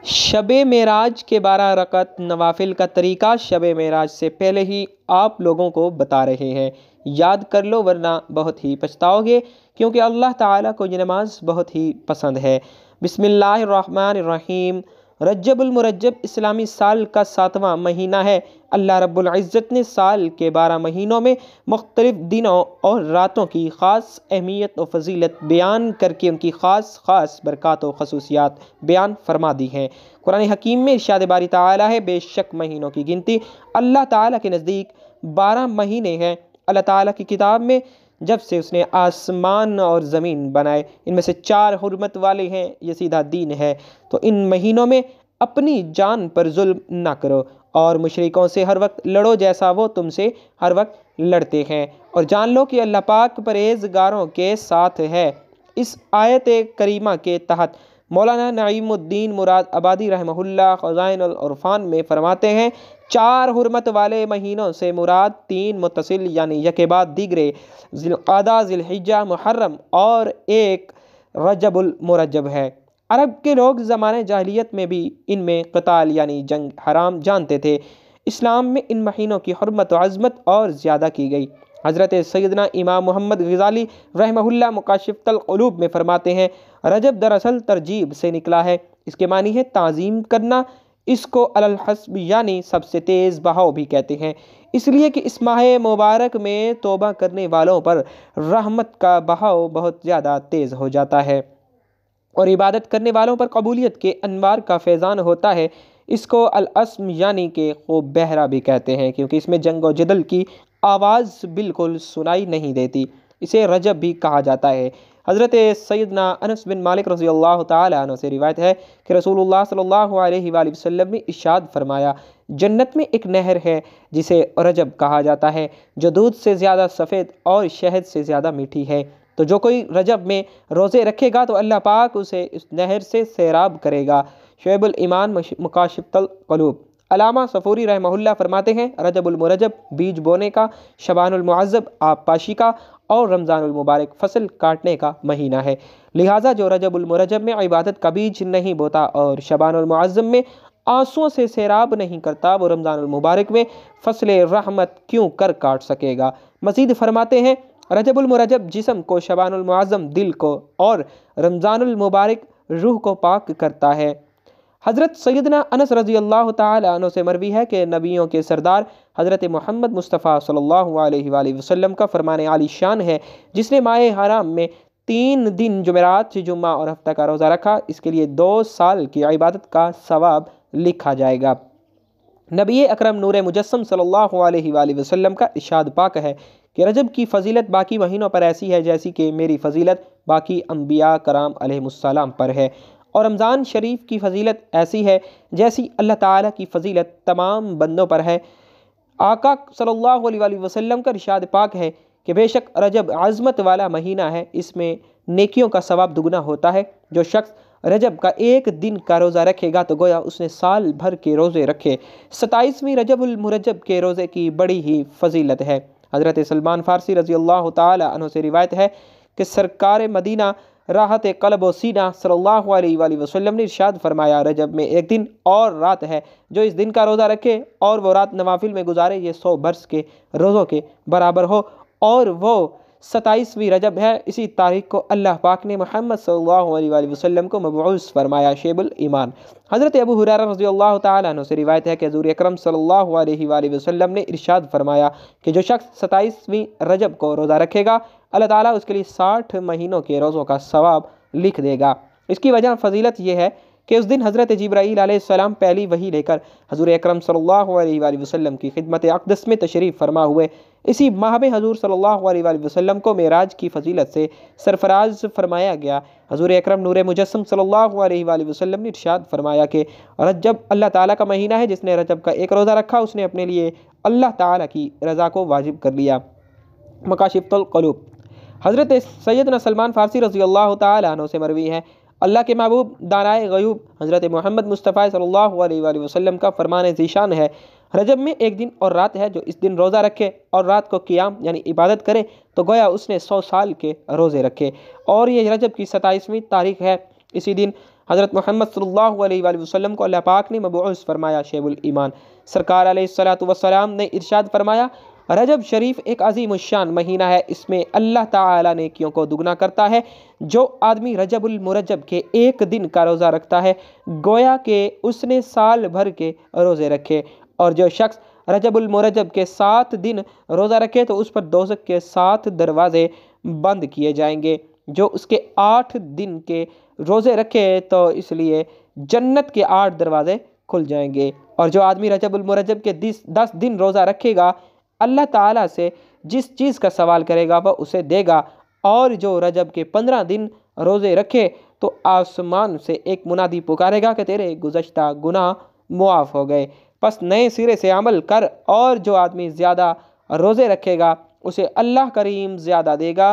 शब मेराज के 12 रकत नवाफिल का तरीका शब मेराज से पहले ही आप लोगों को बता रहे हैं। याद कर लो वरना बहुत ही पछताओगे, क्योंकि अल्लाह ताला को ये नमाज बहुत ही पसंद है। बिस्मिल्लाहिर्रहमानिर्रहीम। रज्जबुल मुरज्जब इस्लामी साल का 7वां महीना है। अल्लाह रब्बुल इज़्ज़त ने साल के 12 महीनों में मुख्तलिफ दिनों और रातों की ख़ास अहमियत और फजीलत बयान करके उनकी ख़ास ख़ास बरक़ात और खसूसियात बयान फरमा दी हैं। कुरान हकीम में इरशाद बारी ताला है, बेशक महीनों की गिनती अल्लाह ताला के नज़दीक 12 महीने हैं। अल्लाह ताला की किताब में जब से उसने आसमान और ज़मीन बनाए, इनमें से 4 हुर्मत वाले हैं, ये सीधा दीन है। तो इन महीनों में अपनी जान पर जुल्म ना करो और मुशरिकों से हर वक्त लड़ो जैसा वो तुमसे हर वक्त लड़ते हैं, और जान लो कि अल्लाह पाक परहेज़गारों के साथ है। इस आयत करीमा के तहत मौलाना नईमुद्दीन मुराद आबादी रहमहुल्लाह ख़ज़ाइन अल उरफ़ान में फरमाते हैं, 4 हुर्मत वाले महीनों से मुराद 3 मुत्तसिल यानी यके बाद दीगरे ज़िलक़ादा, ज़िलहिज्जा, मुहर्रम और एक रजबुल मुरज्जब है। अरब के लोग ज़माने जाहिलियत में भी इनमें क़ताल यानी जंग हराम जानते थे। इस्लाम में इन महीनों की हुर्मत व अज़मत और ज़्यादा की गई। हज़रत सैयदना इमाम मोहम्मद ग़ज़ाली रहमहुल्लाह मुकाशिफ़तुल क़ुलूब में फ़रमाते हैं, रजब दरअसल तरजीब से निकला है। इसके मानी है ताज़ीम करना। इसको अलल हस्ब यानी सबसे तेज़ बहाव भी कहते हैं, इसलिए कि इस माह मुबारक में तौबा करने वालों पर रहमत का बहाव बहुत ज़्यादा तेज़ हो जाता है और इबादत करने वालों पर कबूलियत के अनवार का फैज़ान होता है। इसको अल-अस्म यानी कि खूब बहरा भी कहते हैं, क्योंकि इसमें जंग व जदल की आवाज़ बिल्कुल सुनाई नहीं देती। इसे रजब भी कहा जाता है। हज़रत सैयदना अनस बिन मालिक रज़ियल्लाहु ताला अन्हु से रिवायत है कि रसूलुल्लाह सल्लल्लाहु अलैहि वसल्लम ने इरशाद फरमाया, जन्नत में एक नहर है जिसे रजब कहा जाता है, जो दूध से ज़्यादा सफ़ेद और शहद से ज़्यादा मीठी है। तो जो कोई रजब में रोज़े रखेगा तो अल्लाह पाक उसे इस नहर से सैराब करेगा। शुएबुल ईमान मुकाशिफ़तुल क़ुलूब। अलामा सफ़ूरी रहमहुल्लाह फरमाते हैं, रजबुल मुरज्जब बीज बोने का, शबानुल मुअज़्ज़ब आबपाशी का और रमज़ानुल मुबारक फसल काटने का महीना है। लिहाजा जो रजबुल मुरज्जब में इबादत का बीज नहीं बोता और शबानुल मुअज़्ज़ब में आंसुओं से सैराब नहीं करता, वो रमज़ानुल मुबारक में फसल रहमत क्यों कर काट सकेगा। मज़ीद फरमाते हैं, रजबुल मुरज्जब जिस्म को, शबानुल मुअज़्ज़म दिल को और रमज़ानुल मुबारक रूह को पाक करता है। हज़रत सैयदना अनस रज़ियल्लाहु ताला अन्हु से मरवी है कि नबियों के सरदार हज़रत मोहम्मद मुस्तफ़ा सल्लल्लाहु अलैहि वसल्लम का फरमान आली शान है, जिसने माह हराम में 3 दिन जुमेरात, जुम्मा और हफ्ता का रोज़ा रखा, इसके लिए 2 साल की इबादत का सवाब लिखा जाएगा। नबी अकरम नूर मुजस्सम सल्लल्लाहु अलैहि वसल्लम का इरशाद पाक है कि रजब की फ़जीलत बाकी महीनों पर ऐसी है जैसी कि मेरी फ़जीलत बाकी अम्बिया कराम अलैहिमुस्सलाम पर है, और रमज़ान शरीफ की फ़जीलत ऐसी है जैसी अल्लाह ताला की फ़जीलत तमाम बंदों पर है। आका सल्लल्लाहु अलैहि वसल्लम का इरशाद पाक है कि बेशक रजब अज़मत वाला महीना है, इसमें नेकियों का सवाब दुगना होता है। जो शख्स रजब का एक दिन का रोज़ा रखेगा तो गोया उसने साल भर के रोज़े रखे। 27वीं रजबुल मुरज्जब के रोज़े की बड़ी ही फजीलत है। हज़रत सलमान फ़ारसी रज़ियल्लाहु ताला अन्हु से रिवायत है कि सरकार मदीना राहत क़ल्ब व सीना सल्लल्लाहु अलैहि वसल्लम ने इरशाद फरमाया, रजब में एक दिन और रात है, जो इस दिन का रोज़ा रखे और वो रात नवाफिल में गुजारे, ये 100 बरस के रोज़ों के बराबर हो। और वो 27वीं रजब है। इसी तारीख को अल्लाह पाक ने मोहम्मद सल्लल्लाहु अलैहि वसल्लम को मबऊस फरमाया। शेबुल ईमान। हज़रत अबू हुरैरा रज़ियल्लाहु ताला अन्हु से रिवायत है कि हुज़ूर अकरम सल्लल्लाहु अलैहि वसल्लम ने इरशाद फरमाया कि जो शख्स 27वीं रजब को रोज़ा रखेगा, अल्लाह ताला उसके लिए 60 महीनों के रोज़ों का सवाब लिख देगा। इसकी वजह फ़जीलत यह है कि उस दिन हज़रत जिब्राईल अलैहिस्सलाम पहली वही लेकर हुज़ूर अकरम सल्लल्लाहु अलैहि वसल्लम की खिदमत अक़दस में तशरीफ़ फरमा हुए। इसी माह में हज़ूर सल्लल्लाहु अलैहि वसल्लम को मेराज की फ़जीलत से सरफराज फरमाया गया। हज़ूर अकरम नूर मुजस्सम सल्लल्लाहु अलैहि वसल्लम ने इरशाद फरमाया कि रजब अल्लाह ताला का महीना है, जिसने रजब का एक रोज़ा रखा उसने अपने लिए अल्लाह ताला की रज़ा को वाजिब कर लिया। मुकाशिफ़तुल क़ुलूब। हज़रत सैयदना सलमान फ़ारसी रज़ियल्लाहु ताला अन्हु से मरवी है, अल्लाह के महबूब दानाए ग़यूब हज़रत मोहम्मद मुस्तफ़ा सल्लल्लाहु अलैहि वसल्लम का फरमान ज़ीशान है, रजब में एक दिन और रात है, जो इस दिन रोज़ा रखे और रात को क़ियाम यानी इबादत करे तो गोया उसने 100 साल के रोज़े रखे। और ये रजब की 27वीं तारीख़ है। इसी दिन हज़रत मोहम्मद सल्लल्लाहु अलैहि वसल्लम को अल्लाह पाक ने मबऊस फरमाया शेबुल ईमान। सरकार अलैहिस्सलातु वस्सलाम ने इरशाद फरमाया, रजब शरीफ एक अजीम शान महीना है, इसमें अल्लाह ताला नेकियों को दुगना करता है। जो आदमी रजबुल मुरज्जब के एक दिन का रोज़ा रखता है गोया कि उसने साल भर के रोज़े रखे, और जो शख्स रजबुल मुरज्जब के 7 दिन रोज़ा रखे तो उस पर दोज़ख के 7 दरवाज़े बंद किए जाएंगे। जो उसके 8 दिन के रोज़े रखे तो इसलिए जन्नत के 8 दरवाज़े खुल जाएंगे। और जो आदमी रजबुल मुरज्जब के 10 दिन रोज़ा रखेगा अल्लाह ताला से जिस चीज़ का सवाल करेगा वह उसे देगा। और जो रजब के 15 दिन रोज़े रखे तो आसमान से एक मुनादी पुकारेगा कि तेरे गुज़श्ता गुनाह मुआफ़ हो गए, बस नए सिरे से अमल कर। और जो आदमी ज़्यादा रोज़े रखेगा उसे अल्लाह करीम ज़्यादा देगा।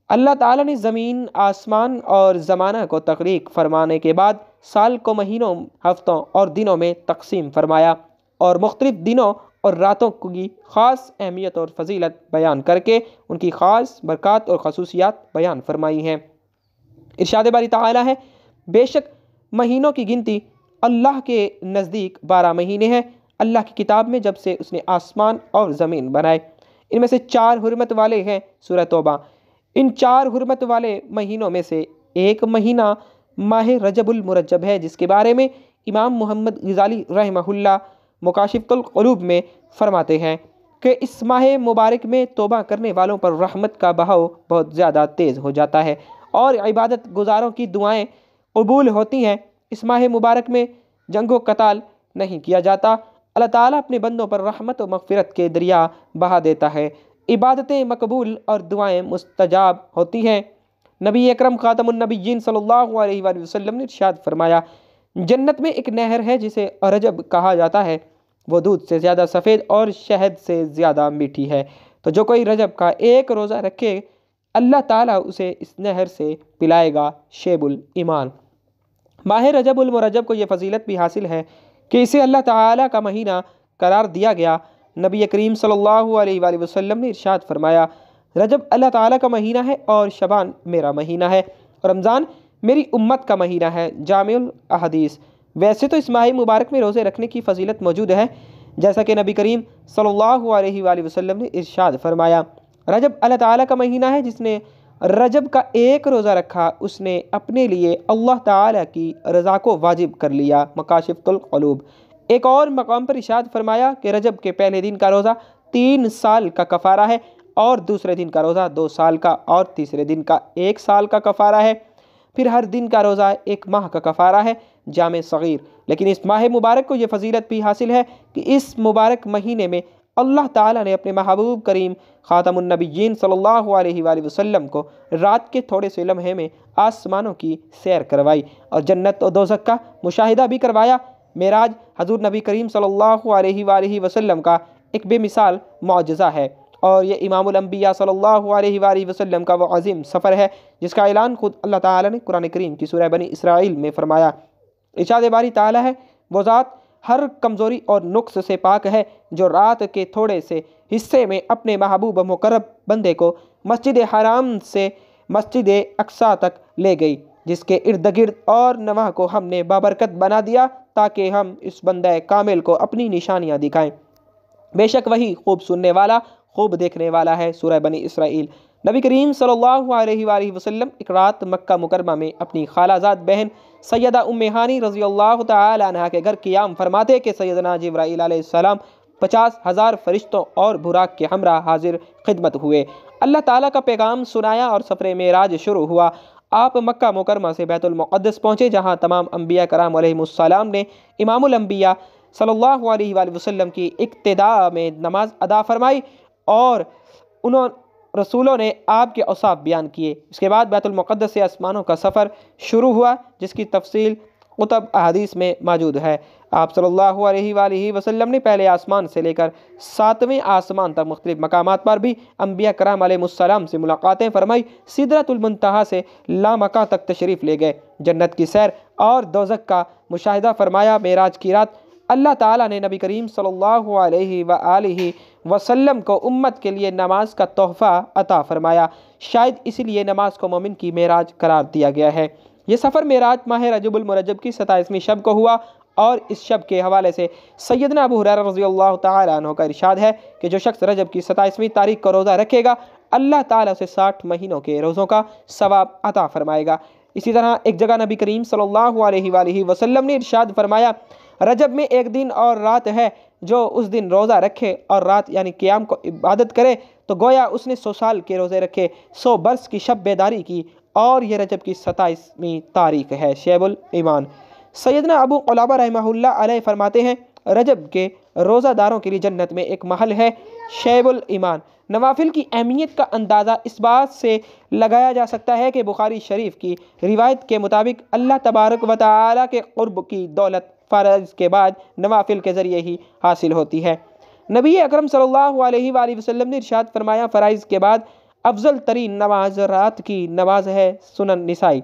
अल्लाह ताला ने ज़मीन, आसमान और ज़माना को तख्लीक फरमाने के बाद साल को महीनों, हफ्तों और दिनों में तकसीम फरमाया और मुख्तलिफ़ दिनों और रातों की ख़ास अहमियत और फजीलत बयान करके उनकी ख़ास बरक़ात और खसूसियात बयान फरमाई हैं। इरशाद बारी ताला है, बेशक महीनों की गिनती अल्लाह के नज़दीक 12 महीने हैं अल्लाह की किताब में, जब से उसने आसमान और ज़मीन बनाए। इनमें से 4 हुर्मत वाले हैं। सूरह तौबा। इन 4 हुर्मत वाले महीनों में से एक महीना माह रजबुल मुरज्जब है, जिसके बारे में इमाम मोहम्मद ग़ज़ाली रहमहुल्लाह मुकाशिफ़ुल क़ुलूब में फरमाते हैं कि इस माह मुबारक में तौबा करने वालों पर रहमत का बहाव बहुत ज़्यादा तेज़ हो जाता है और इबादत गुजारों की दुआएं कबूल होती हैं। इस माह मुबारक में जंगो कताल नहीं किया जाता। अल्लाह ताला अपने बंदों पर रहमत और मग़फ़िरत के दरिया बहा देता है। इबादतें मकबूल और दुआएं मुस्तजाब होती हैं। नबी अकरम ख़ातमुन नबिय्यीन सल्लल्लाहु अलैहि वसल्लम ने इरशाद फरमाया, जन्नत में एक नहर है जिसे रजब कहा जाता है, वो दूध से ज़्यादा सफ़ेद और शहद से ज़्यादा मीठी है। तो जो कोई रजब का एक रोज़ा रखे अल्लाह ताला उसे इस नहर से पिलाएगा। शेबुल ईमान। माह रजबुल मुरज्जब को ये फ़जीलत भी हासिल है कि इसे अल्लाह ताला का महीना करार दिया गया। नबी करीम सल्लल्लाहु अलैहि वसल्लम ने इरशाद फरमाया, रजब अल्लाह ताला का महीना है और शबान मेरा महीना है और रमज़ान मेरी उम्मत का महीना है। जामिउल अहदीस। वैसे तो इस माह मुबारक में रोज़े रखने की फ़जीलत मौजूद है, जैसा कि नबी करीम सल्लल्लाहु अलैहि वसल्लम ने इरशाद फरमाया, रजब अल्लाह ताला का महीना है, जिसने रजब का एक रोज़ा रखा उसने अपने लिए अल्लाह ताला की रज़ा को वाजिब कर लिया। मकाशिफ़ुल क़ुलूब। एक और मकाम पर इरशाद फरमाया कि रजब के पहले दिन का रोज़ा 3 साल का कफ़ारा है और दूसरे दिन का रोज़ा 2 साल का और तीसरे दिन का 1 साल का कफ़ारा है। फिर हर दिन का रोज़ा 1 माह का कफ़ारा है। जामे सग़ीर। लेकिन इस माह मुबारक को ये फ़जीलत भी हासिल है कि इस मुबारक महीने में अल्लाह ताला ने अपने महबूब करीम ख़ातमुन नबिय्यीन सल्लल्लाहु अलैहि वसल्लम को रात के थोड़े से लम्हे में आसमानों की सैर करवाई और जन्नत और दोज़ख का मुशाहिदा भी करवाया। मेराज हज़ूर नबी करीम सल्लल्लाहु अलैहि वसल्लम का एक बेमिसाल मौजज़ा है और ये इमामुल अंबिया सल्लल्लाहु अलैहि वसल्लम का वो अज़ीम सफ़र है जिसका ऐलान खुद अल्लाह ताला ने कुरान करीम की सूरह बनी इसराइल में फरमाया। इरशाद बारी ताला है, वो ज़ात हर कमज़ोरी और नुक्स से पाक है जो रात के थोड़े से हिस्से में अपने महबूब मुकर्रब बंदे को मस्जिद हराम से मस्जिद अक्सा तक ले गई, जिसके इर्द गिर्द और नवाह को हमने बाबरकत बना दिया ताकि हम इस बंदे कामिल को अपनी निशानियाँ दिखाएं। बेशक वही खूब सुनने वाला खूब देखने वाला है। सूरह बनी इसराइल। नबी करीम सल्लल्लाहु अलैहि वसल्लम एक रात मक्का मुकरमा में अपनी खालाजाद बहन सैयदा उम्मे हानी रज़ियल्लाहु ताला अन्हा के घर क़ियाम फरमाते कि सैयदना जिब्राईल अलैहिस्सलाम 50,000 फरिश्तों और बुराक के हमरा हाजिर खिदमत हुए। अल्लाह ताला का पैगाम सुनाया और सफ़र मेराज शुरू हुआ। आप मक्का मुकरमा से बैतुल मुक़द्दस पहुँचे, जहाँ तमाम अम्बिया कराम अलैहिमुस्सलाम ने इमामुल अंबिया सल्लल्लाहु अलैहि वसल्लम की इक्तिदा में नमाज अदा फरमाई और रसूलों ने आपके औसाफ बयान किए। इसके बाद बैतुल मुक़द्दस से आसमानों का सफ़र शुरू हुआ, जिसकी तफसील कुतुब अहादीस में मौजूद है। आप सल्लल्लाहु अलैहि वसल्लम ने पहले आसमान से लेकर 7वें आसमान तक मुख्तलिफ मकामात पर भी अम्बिया कराम अलैहिमुस्सलाम से मुलाकातें फरमाई। सिदरतुल मुंतहा से लामका तक तशरीफ़ ले गए, जन्नत की सैर और दोज़ख का मुशाहिदा फरमाया। मेराज की रात अल्लाह ताला ने नबी करीम सल्लल्लाहु अलैहि वसल्लम को उम्मत के लिए नमाज का तोहफ़ा अता फरमाया। शायद इसीलिए नमाज को मोमिन की मेराज करार दिया गया है। ये सफ़र मेराज माह रजबुल मुरज्जब की 27वीं शब को हुआ और इस शब के हवाले से सैयदना अबू हुरैरा रज़ियल्लाहु ताला अन्हु का इरशाद है कि जो शख्स रजब की 27वीं तारीख को रोज़ा रखेगा अल्लाह ताला उसे 60 महीनों के रोज़ों का सवाब अता फरमाएगा। इसी तरह एक जगह नबी करीम सल्लल्लाहु अलैहि वसल्लम ने इरशाद फरमाया, रजब में एक दिन और रात है, जो उस दिन रोज़ा रखे और रात यानी क़याम को इबादत करे तो गोया उसने 100 साल के रोज़े रखे, 100 बरस की शब बेदारी की। और ये रजब की 27वीं तारीख है, शैबुल ईमान। सैयदना अबू क़ुलाबा रहमहुल्लाह अलैह फरमाते हैं, रजब के रोज़ादारों के लिए जन्नत में एक महल है, शैबुल ईमान। नवाफिल की अहमियत का अंदाज़ा इस बात से लगाया जा सकता है कि बुखारी शरीफ की रिवायत के मुताबिक अल्लाह तबारक व तआला के क़ुर्ब की दौलत फ़र्ज़ के बाद नवाफिल के ज़रिए ही हासिल होती है। नबी अकरम सल्लल्लाहु अलैहि वसल्लम ने इरशाद फरमाया, फ़राइज़ के बाद अफजल तरीन नमाज रात की नमाज है, सुनन निसाई।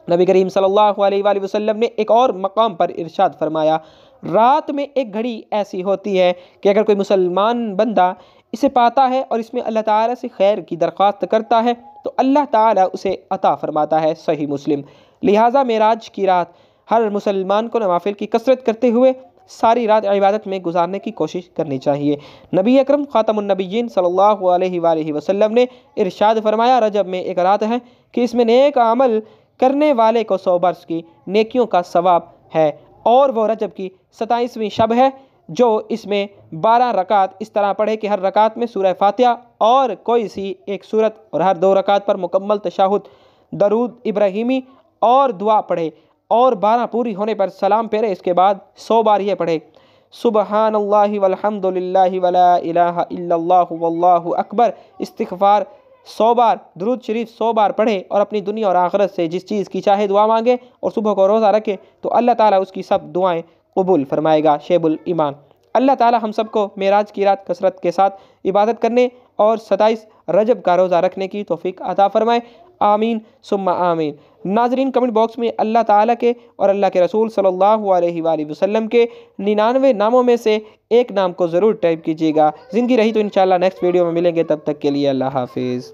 नबी करीम सल्लल्लाहु अलैहि वसल्लम ने एक और मकाम पर इरशाद फरमाया, रात में एक घड़ी ऐसी होती है कि अगर कोई मुसलमान बंदा इसे पाता है और इसमें अल्लाह ताला से खैर की दरख्वास्त करता है तो अल्लाह ताला उसे अता फरमाता है, सही मुस्लिम। लिहाजा मेराज की रात हर मुसलमान को नवाफिल की कसरत करते हुए सारी रात इबादत में गुजारने की कोशिश करनी चाहिए। नबी अकरम ख़ातमुन नबिय्यीन सल्लल्लाहु अलैहि वसल्लम ने इरशाद फरमाया, रजब में एक रात है कि इसमें नेक अमल करने वाले को 100 बरस की नेकियों का सवाब है, और वो रजब की 27वीं शब है जो इसमें 12 रकात इस तरह पढ़े कि हर रकात में सूरह फातिहा और कोई सी एक सूरत, और हर 2 रकात पर मुकम्मल तशहुद, दरूद इब्राहिमी और दुआ पढ़े, और 12 पूरी होने पर सलाम फेरे। इसके बाद 100 बार ये पढ़े, सुबहानल्लाहि वल्हम्दुलिल्लाहि वला इलाहा इल्लल्लाहु वल्लाहु अकबर। इस्तिग़फ़ार 100 बार, दुरूद शरीफ 100 बार पढ़े और अपनी दुनिया और आखिरत से जिस चीज़ की चाहे दुआ मांगे और सुबह को रोज़ा रखे तो अल्लाह ताला उसकी सब दुआएं कबूल फरमाएगा, शेबुल ईमान। अल्लाह ताला हम सबको मेराज की रात कसरत के साथ इबादत करने और 27 रजब का रोज़ा रखने की तौफीक अता फरमाए, आमीन सुम्मा आमीन। नाजरीन, कमेंट बॉक्स में अल्लाह ताला के और अल्लाह के रसूल सल्लल्लाहु अलैहि वसल्लम के 99 नामों में से एक नाम को ज़रूर टाइप कीजिएगा। ज़िंदगी रही तो इंशाअल्लाह नेक्स्ट वीडियो में मिलेंगे, तब तक के लिए अल्लाह हाफिज़।